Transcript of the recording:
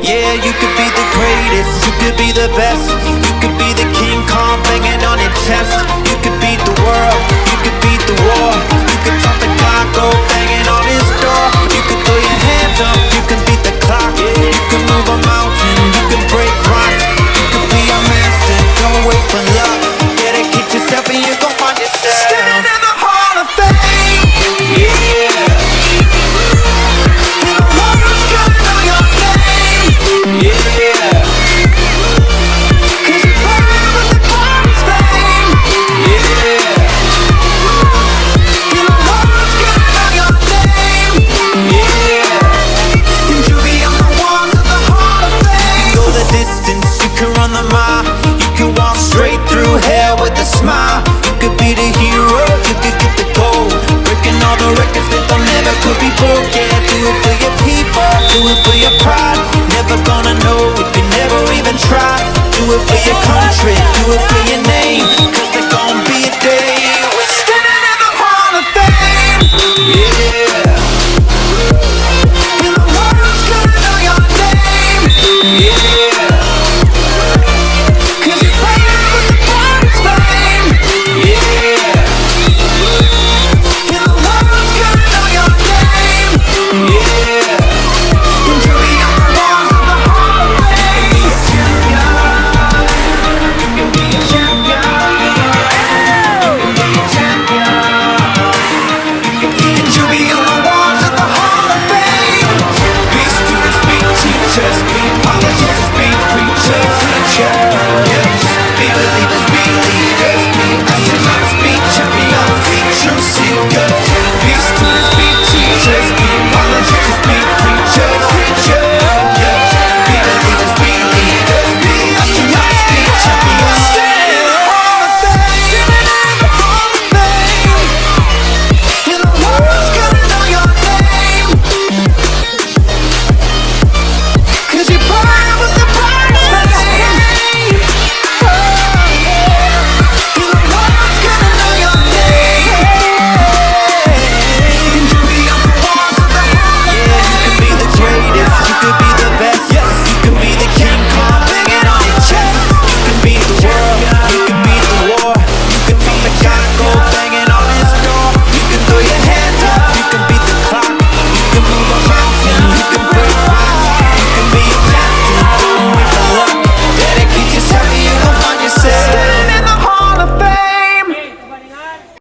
Yeah, you could be the greatest, you could be the best. You could be the King Kong banging on your chest. You could beat the world, you could beat the war. You could talk to God, go banging on his door. You could throw your hands up, you can beat the clock. You can move a mountain, you can break rocks. You could be a master, don't wait for luck. Dedicate yourself and you gon' find yourself standing in the Hall of Fame. Yeah. And the world's gonna know your name. Yeah. 'Cause you burn with the glory's fame. Yeah. And the world's gonna know your name. Yeah. And you'll be on the walls of the Hall of Fame. You can go the distance, you can run the mile. You can walk straight through hell with a smile. You could be the hero, you could get the gold. Breaking all the records that they'll never could be broke. Yeah, do it for your people, do it for your pride. Never gonna know if you never even try. Do it for your country, do it for your name. 'Cause there's gonna be a day we're standing in the Hall of Fame. Yeah.